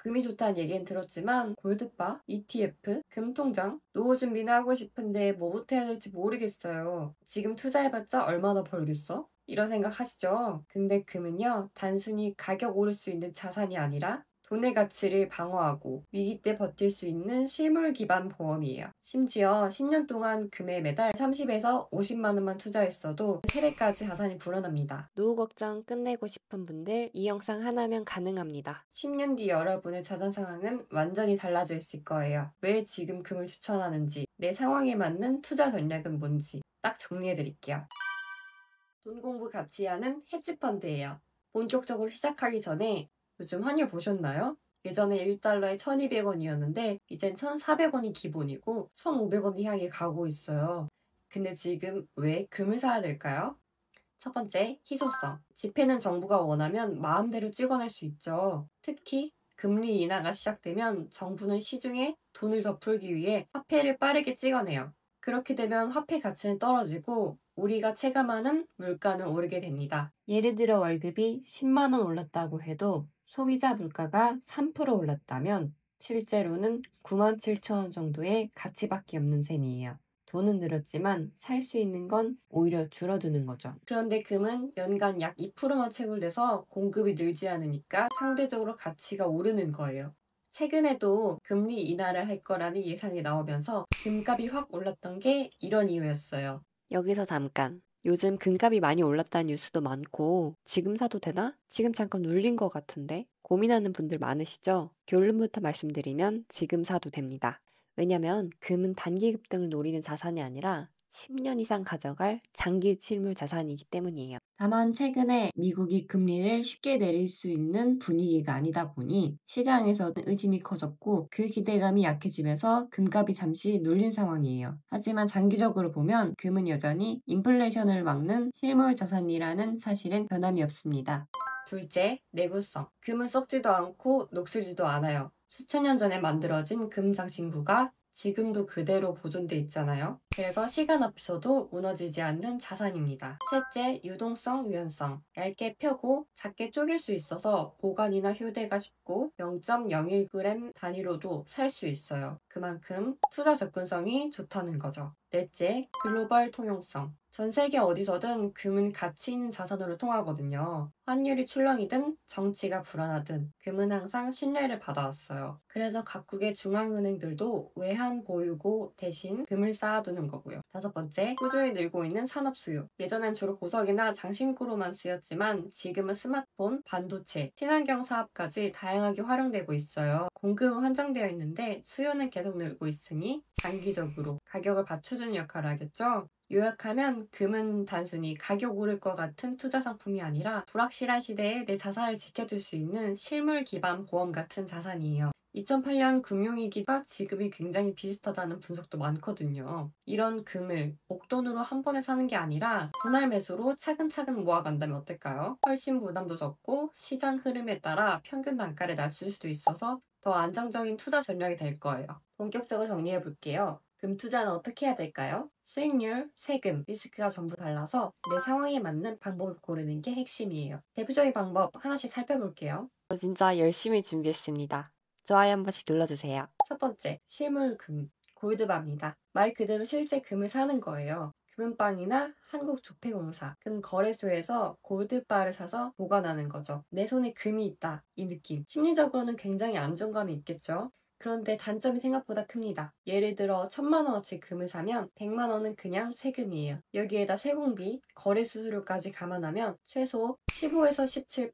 금이 좋다는 얘기는 들었지만 골드바, ETF, 금통장, 노후 준비는 하고 싶은데 뭐부터 해야 될지 모르겠어요. 지금 투자해봤자 얼마나 벌겠어? 이런 생각 하시죠? 근데 금은요, 단순히 가격 오를 수 있는 자산이 아니라 돈의 가치를 방어하고 위기 때 버틸 수 있는 실물 기반 보험이에요. 심지어 10년 동안 금에 매달 30에서 50만 원만 투자했어도 3배까지 자산이 불어납니다. 노후 걱정 끝내고 싶은 분들 이 영상 하나면 가능합니다. 10년 뒤 여러분의 자산 상황은 완전히 달라져 있을 거예요. 왜 지금 금을 추천하는지, 내 상황에 맞는 투자 전략은 뭔지 딱 정리해드릴게요. 돈 공부 같이 하는 헤지펀드예요. 본격적으로 시작하기 전에 요즘 환율 보셨나요? 예전에 1달러에 1200원이었는데 이젠 1400원이 기본이고 1500원을 향해 가고 있어요. 근데 지금 왜 금을 사야 될까요? 첫 번째, 희소성. 지폐는 정부가 원하면 마음대로 찍어낼 수 있죠. 특히 금리 인하가 시작되면 정부는 시중에 돈을 더 풀기 위해 화폐를 빠르게 찍어내요. 그렇게 되면 화폐 가치는 떨어지고 우리가 체감하는 물가는 오르게 됩니다. 예를 들어 월급이 10만 원 올랐다고 해도 소비자 물가가 3% 올랐다면 실제로는 9만 7천 원 정도의 가치밖에 없는 셈이에요. 돈은 늘었지만 살 수 있는 건 오히려 줄어드는 거죠. 그런데 금은 연간 약 2%만 채굴돼서 공급이 늘지 않으니까 상대적으로 가치가 오르는 거예요. 최근에도 금리 인하를 할 거라는 예상이 나오면서 금값이 확 올랐던 게 이런 이유였어요. 여기서 잠깐. 요즘 금값이 많이 올랐다는 뉴스도 많고 지금 사도 되나? 지금 잠깐 눌린 것 같은데? 고민하는 분들 많으시죠? 결론부터 말씀드리면 지금 사도 됩니다. 왜냐면 금은 단기 급등을 노리는 자산이 아니라 10년 이상 가져갈 장기 실물 자산이기 때문이에요. 다만 최근에 미국이 금리를 쉽게 내릴 수 있는 분위기가 아니다 보니 시장에서는 의심이 커졌고 그 기대감이 약해지면서 금값이 잠시 눌린 상황이에요. 하지만 장기적으로 보면 금은 여전히 인플레이션을 막는 실물 자산이라는 사실은 변함이 없습니다. 둘째, 내구성. 금은 썩지도 않고 녹슬지도 않아요. 수천 년 전에 만들어진 금 장신구가 지금도 그대로 보존돼 있잖아요. 그래서 시간 앞서도 무너지지 않는 자산입니다. 셋째, 유동성, 유연성. 얇게 펴고 작게 쪼갤 수 있어서 보관이나 휴대가 쉽고 0.01g 단위로도 살 수 있어요. 그만큼 투자 접근성이 좋다는 거죠. 넷째, 글로벌 통용성. 전 세계 어디서든 금은 가치 있는 자산으로 통하거든요. 환율이 출렁이든 정치가 불안하든 금은 항상 신뢰를 받아왔어요. 그래서 각국의 중앙은행들도 외환 보유고 대신 금을 쌓아두는 거고요. 다섯 번째, 꾸준히 늘고 있는 산업 수요. 예전엔 주로 보석이나 장신구로만 쓰였지만 지금은 스마트폰, 반도체, 친환경 사업까지 다양하게 활용되고 있어요. 공급은 한정되어 있는데 수요는 계속 늘고 있으니 장기적으로 가격을 받쳐주는 역할을 하겠죠. 요약하면 금은 단순히 가격 오를 것 같은 투자 상품이 아니라 불확실한 시대에 내 자산을 지켜줄 수 있는 실물 기반 보험 같은 자산이에요. 2008년 금융위기가 지금이 굉장히 비슷하다는 분석도 많거든요. 이런 금을 목돈으로 한 번에 사는 게 아니라 분할 매수로 차근차근 모아간다면 어떨까요? 훨씬 부담도 적고 시장 흐름에 따라 평균 단가를 낮출 수도 있어서 더 안정적인 투자 전략이 될 거예요. 본격적으로 정리해 볼게요. 금 투자는 어떻게 해야 될까요? 수익률, 세금, 리스크가 전부 달라서 내 상황에 맞는 방법을 고르는 게 핵심이에요. 대표적인 방법 하나씩 살펴볼게요. 저 진짜 열심히 준비했습니다. 좋아요 한 번씩 눌러주세요. 첫 번째, 실물금, 골드바입니다. 말 그대로 실제 금을 사는 거예요. 금은방이나 한국조폐공사, 금거래소에서 골드바를 사서 보관하는 거죠. 내 손에 금이 있다, 이 느낌. 심리적으로는 굉장히 안정감이 있겠죠. 그런데 단점이 생각보다 큽니다. 예를 들어 1000만 원어치 금을 사면 100만 원은 그냥 세금이에요. 여기에다 세공비, 거래 수수료까지 감안하면 최소 15에서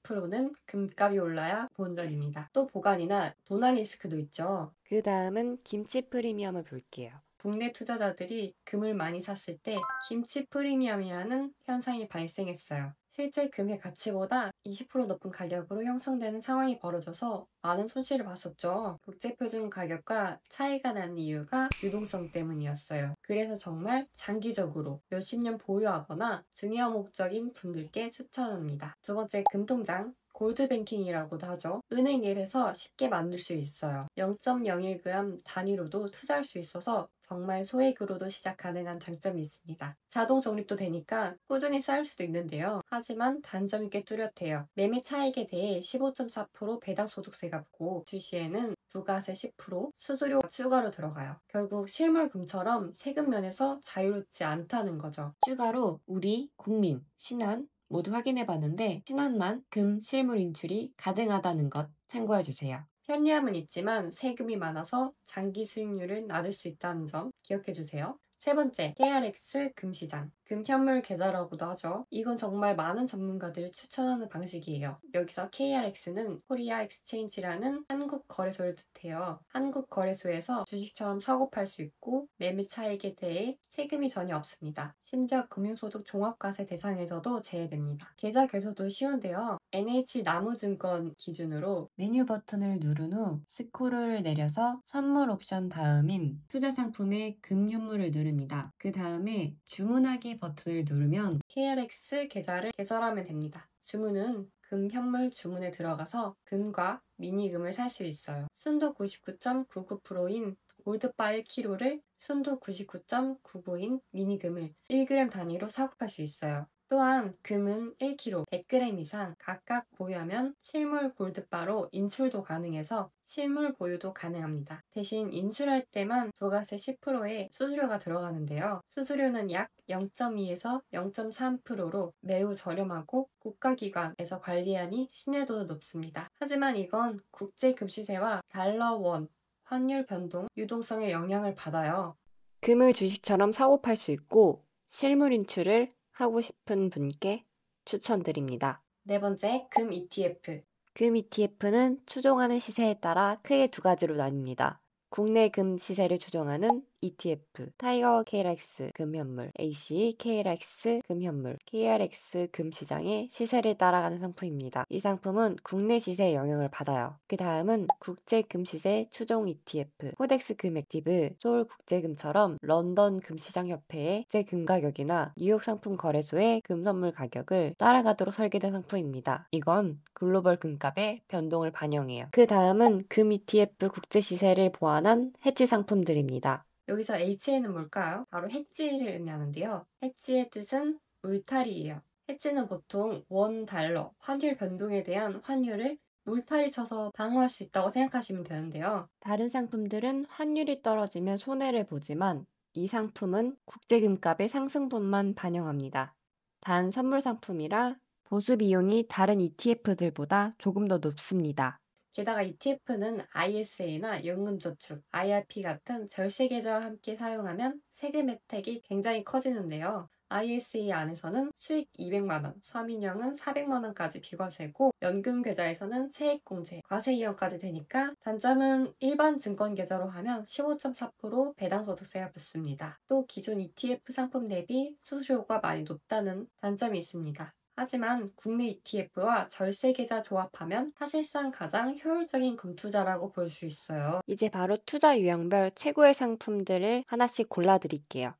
17%는 금값이 올라야 본전입니다. 또 보관이나 도난 리스크도 있죠. 그 다음은 김치 프리미엄을 볼게요. 국내 투자자들이 금을 많이 샀을 때 김치 프리미엄이라는 현상이 발생했어요. 실제 금의 가치보다 20% 높은 가격으로 형성되는 상황이 벌어져서 많은 손실을 봤었죠. 국제표준 가격과 차이가 나는 이유가 유동성 때문이었어요. 그래서 정말 장기적으로 몇십 년 보유하거나 증여 목적인 분들께 추천합니다. 두 번째, 금통장. 골드뱅킹이라고도 하죠. 은행 앱에서 쉽게 만들 수 있어요. 0.01g 단위로도 투자할 수 있어서 정말 소액으로도 시작 가능한 장점이 있습니다. 자동 적립도 되니까 꾸준히 쌓을 수도 있는데요. 하지만 단점이 꽤 뚜렷해요. 매매 차익에 대해 15.4% 배당 소득세가 붙고 주시에는 부가세 10%, 수수료가 추가로 들어가요. 결국 실물금처럼 세금 면에서 자유롭지 않다는 거죠. 추가로 우리, 국민, 신한 모두 확인해봤는데 신한만 금 실물 인출이 가능하다는 것 참고해주세요. 편리함은 있지만 세금이 많아서 장기 수익률을 낮을 수 있다는 점 기억해주세요. 세 번째, KRX 금시장. 금현물 계좌라고도 하죠. 이건 정말 많은 전문가들이 추천하는 방식이에요. 여기서 KRX는 코리아 엑스체인지라는 한국 거래소를 뜻해요. 한국 거래소에서 주식처럼 사고 팔 수 있고 매매 차익에 대해 세금이 전혀 없습니다. 심지어 금융소득 종합과세 대상에서도 제외됩니다. 계좌 개설도 쉬운데요. NH나무증권 기준으로 메뉴 버튼을 누른 후 스크롤을 내려서 선물 옵션 다음인 투자 상품의 금현물을 누릅니다. 그 다음에 주문하기 버튼을 누르면 KRX 계좌를 개설하면 됩니다. 주문은 금 현물 주문에 들어가서 금과 미니금을 살 수 있어요. 순도 99.99%인 골드바 1kg를 순도 99.99인 미니금을 1g 단위로 사고팔 수 있어요. 또한 금은 1kg, 100g 이상 각각 보유하면 실물 골드바로 인출도 가능해서 실물 보유도 가능합니다. 대신 인출할 때만 부가세 10%의 수수료가 들어가는데요. 수수료는 약 0.2에서 0.3%로 매우 저렴하고 국가기관에서 관리하니 신뢰도도 높습니다. 하지만 이건 국제금시세와 달러 원 환율 변동, 유동성에 영향을 받아요. 금을 주식처럼 사고 팔 수 있고 실물 인출을 하고 싶은 분께 추천드립니다. 네 번째, 금 ETF. 금 ETF는 추종하는 시세에 따라 크게 두 가지로 나뉩니다. 국내 금 시세를 추종하는 ETF, 타이거 KRX 금현물, AC KRX 금현물, KRX 금시장의 시세를 따라가는 상품입니다. 이 상품은 국내 시세에 영향을 받아요. 그 다음은 국제 금시세 추종 ETF, 코덱스 금액티브, 서울 국제금처럼 런던 금시장협회의 국제 금가격이나 뉴욕 상품 거래소의 금선물 가격을 따라가도록 설계된 상품입니다. 이건 글로벌 금값의 변동을 반영해요. 그 다음은 금 ETF 국제 시세를 보완한 해지 상품들입니다. 여기서 HA는 뭘까요? 바로 해지를 의미하는데요. 해지의 뜻은 울타리예요. 해지는 보통 원 달러, 환율 변동에 대한 환율을 울타리 쳐서 방어할 수 있다고 생각하시면 되는데요. 다른 상품들은 환율이 떨어지면 손해를 보지만 이 상품은 국제금값의 상승분만 반영합니다. 단 선물 상품이라 보수 비용이 다른 ETF들보다 조금 더 높습니다. 게다가 ETF는 ISA나 연금저축, IRP 같은 절세 계좌와 함께 사용하면 세금 혜택이 굉장히 커지는데요. ISA 안에서는 수익 200만원, 서민형은 400만원까지 비과세고 연금 계좌에서는 세액공제, 과세 이연까지 되니까 단점은 일반 증권 계좌로 하면 15.4% 배당소득세가 붙습니다. 또 기존 ETF 상품 대비 수수료가 많이 높다는 단점이 있습니다. 하지만 국내 ETF와 절세 계좌 조합하면 사실상 가장 효율적인 금투자라고 볼 수 있어요. 이제 바로 투자 유형별 최고의 상품들을 하나씩 골라드릴게요.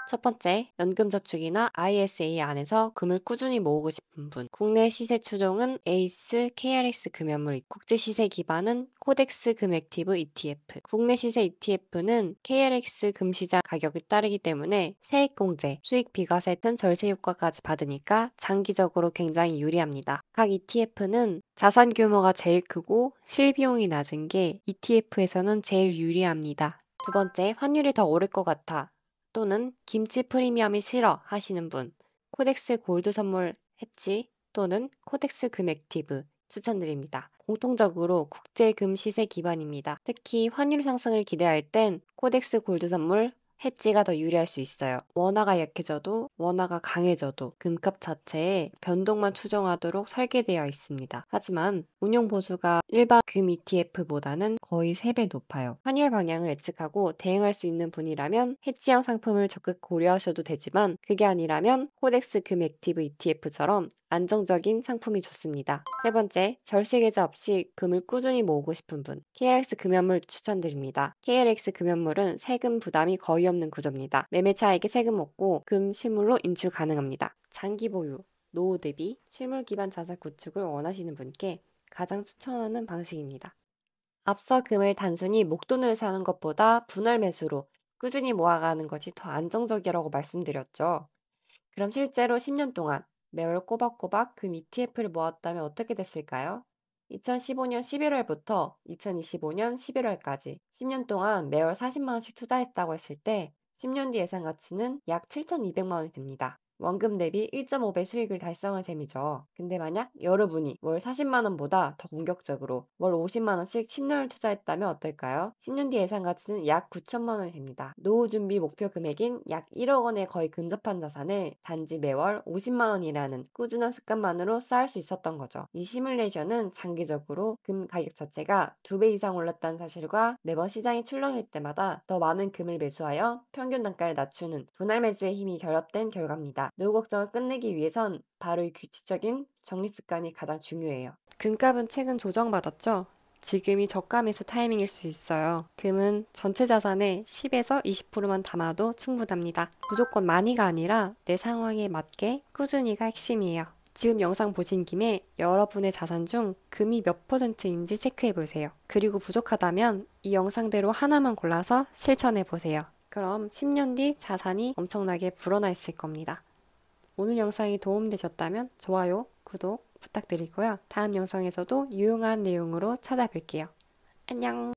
첫 번째, 연금저축이나 ISA 안에서 금을 꾸준히 모으고 싶은 분. 국내 시세 추종은 에이스, KRX 금연물, 국제 시세 기반은 코덱스 금액티브 ETF. 국내 시세 ETF는 KRX 금시장 가격을 따르기 때문에 세액공제, 수익 비과세 등 절세 효과까지 받으니까 장기적으로 굉장히 유리합니다. 각 ETF는 자산 규모가 제일 크고 실비용이 낮은 게 ETF에서는 제일 유리합니다. 두 번째, 환율이 더 오를 것 같아. 또는 김치 프리미엄이 싫어 하시는 분, 코덱스 골드 선물 해지 또는 코덱스 금 액티브 추천드립니다. 공통적으로 국제금 시세 기반입니다. 특히 환율 상승을 기대할 땐 코덱스 골드 선물 해지가 더 유리할 수 있어요. 원화가 약해져도 원화가 강해져도 금값 자체에 변동만 추정하도록 설계되어 있습니다. 하지만 운용 보수가 일반 금 ETF보다는 거의 3배 높아요. 환율 방향을 예측하고 대응할 수 있는 분이라면 해지형 상품을 적극 고려하셔도 되지만 그게 아니라면 코덱스 금 액티브 ETF처럼 안정적인 상품이 좋습니다. 세 번째, 절세 계좌 없이 금을 꾸준히 모으고 싶은 분, KRX 금연물 추천드립니다. KRX 금연물은 세금 부담이 거의 없는 구조입니다. 매매 차익에 세금 없고 금 실물로 인출 가능합니다. 장기 보유, 노후 대비 실물 기반 자산 구축을 원하시는 분께 가장 추천하는 방식입니다. 앞서 금을 단순히 목돈을 사는 것보다 분할 매수로 꾸준히 모아가는 것이 더 안정적이라고 말씀드렸죠. 그럼 실제로 10년 동안 매월 꼬박꼬박 금 ETF를 모았다면 어떻게 됐을까요? 2015년 11월부터 2025년 11월까지 10년 동안 매월 40만 원씩 투자했다고 했을 때 10년 뒤 예상 가치는 약 7,200만 원이 됩니다. 원금 대비 1.5배 수익을 달성한 셈이죠. 근데 만약 여러분이 월 40만 원보다 더 공격적으로 월 50만 원씩 10년을 투자했다면 어떨까요? 10년 뒤 예상 가치는 약 9천만 원이 됩니다. 노후 준비 목표 금액인 약 1억 원에 거의 근접한 자산을 단지 매월 50만 원이라는 꾸준한 습관만으로 쌓을 수 있었던 거죠. 이 시뮬레이션은 장기적으로 금 가격 자체가 2배 이상 올랐다는 사실과 매번 시장이 출렁일 때마다 더 많은 금을 매수하여 평균 단가를 낮추는 분할 매수의 힘이 결합된 결과입니다. 노후 걱정을 끝내기 위해선 바로 이 규칙적인 적립 습관이 가장 중요해요. 금값은 최근 조정받았죠? 지금이 저가 매수 타이밍일 수 있어요. 금은 전체 자산의 10에서 20%만 담아도 충분합니다. 무조건 많이가 아니라 내 상황에 맞게 꾸준히가 핵심이에요. 지금 영상 보신 김에 여러분의 자산 중 금이 몇 %인지 체크해 보세요. 그리고 부족하다면 이 영상대로 하나만 골라서 실천해 보세요. 그럼 10년 뒤 자산이 엄청나게 불어나 있을 겁니다. 오늘 영상이 도움되셨다면 좋아요, 구독 부탁드리고요. 다음 영상에서도 유용한 내용으로 찾아뵐게요. 안녕!